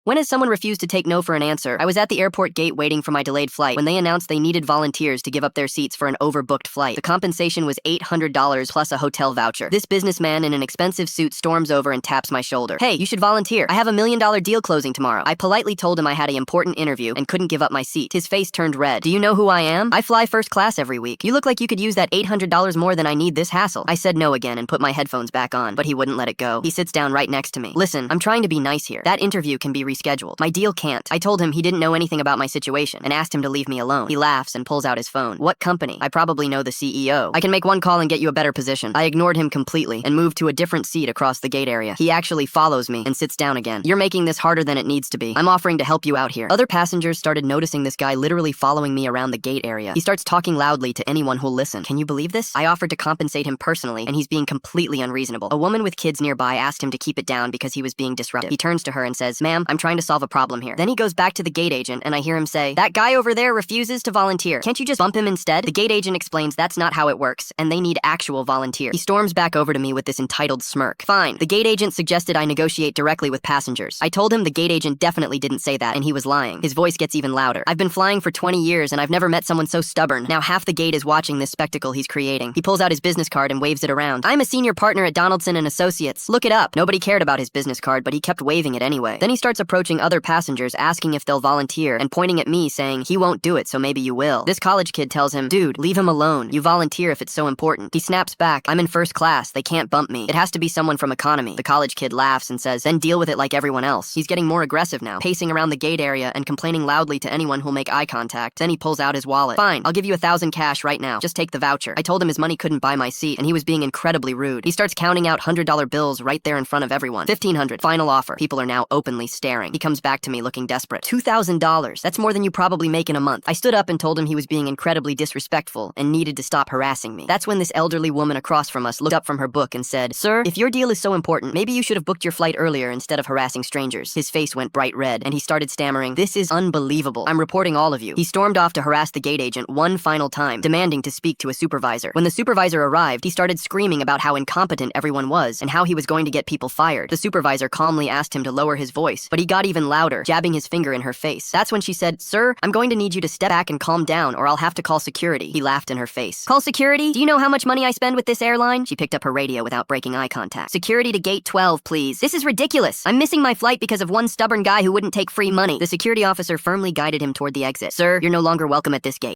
When has someone refused to take no for an answer? I was at the airport gate waiting for my delayed flight when they announced they needed volunteers to give up their seats for an overbooked flight. The compensation was $800 plus a hotel voucher. This businessman in an expensive suit storms over and taps my shoulder. Hey, you should volunteer. I have $1 million deal closing tomorrow. I politely told him I had an important interview and couldn't give up my seat. His face turned red. Do you know who I am? I fly first class every week. You look like you could use that $800 more than I need this hassle. I said no again and put my headphones back on, but he wouldn't let it go. He sits down right next to me. Listen, I'm trying to be nice here. That interview can be rescheduled. My deal can't. I told him he didn't know anything about my situation and asked him to leave me alone. He laughs and pulls out his phone. What company? I probably know the CEO. I can make one call and get you a better position. I ignored him completely and moved to a different seat across the gate area. He actually follows me and sits down again. You're making this harder than it needs to be. I'm offering to help you out here. Other passengers started noticing this guy literally following me around the gate area. He starts talking loudly to anyone who'll listen. Can you believe this? I offered to compensate him personally, and he's being completely unreasonable. A woman with kids nearby asked him to keep it down because he was being disruptive. He turns to her and says, "Ma'am, I'm trying to solve a problem here." Then he goes back to the gate agent, and I hear him say, "That guy over there refuses to volunteer. Can't you just bump him instead?" The gate agent explains that's not how it works, and they need actual volunteers. He storms back over to me with this entitled smirk. Fine. The gate agent suggested I negotiate directly with passengers. I told him the gate agent definitely didn't say that, and he was lying. His voice gets even louder. I've been flying for 20 years, and I've never met someone so stubborn. Now half the gate is watching this spectacle he's creating. He pulls out his business card and waves it around. I'm a senior partner at Donaldson and Associates. Look it up. Nobody cared about his business card, but he kept waving it anyway. Then he starts approaching other passengers, asking if they'll volunteer, and pointing at me, saying, "He won't do it, so maybe you will." This college kid tells him, "Dude, leave him alone. You volunteer if it's so important." He snaps back, "I'm in first class. They can't bump me. It has to be someone from economy." The college kid laughs and says, "Then deal with it like everyone else." He's getting more aggressive now, pacing around the gate area and complaining loudly to anyone who'll make eye contact. Then he pulls out his wallet. "Fine, I'll give you 1,000 cash right now. Just take the voucher." I told him his money couldn't buy my seat, and he was being incredibly rude. He starts counting out $100 bills right there in front of everyone. 1,500, final offer. People are now openly staring. He comes back to me looking desperate. $2,000. That's more than you probably make in a month. I stood up and told him he was being incredibly disrespectful and needed to stop harassing me. That's when this elderly woman across from us looked up from her book and said, "Sir, if your deal is so important, maybe you should have booked your flight earlier instead of harassing strangers." His face went bright red, and he started stammering, "This is unbelievable. I'm reporting all of you." He stormed off to harass the gate agent one final time, demanding to speak to a supervisor. When the supervisor arrived, he started screaming about how incompetent everyone was and how he was going to get people fired. The supervisor calmly asked him to lower his voice, but he got even louder, jabbing his finger in her face. That's when she said, "Sir, I'm going to need you to step back and calm down, or I'll have to call security." He laughed in her face. "Call security? Do you know how much money I spend with this airline?" She picked up her radio without breaking eye contact. "Security to gate 12, please. This is ridiculous. I'm missing my flight because of one stubborn guy who wouldn't take free money." The security officer firmly guided him toward the exit. "Sir, you're no longer welcome at this gate."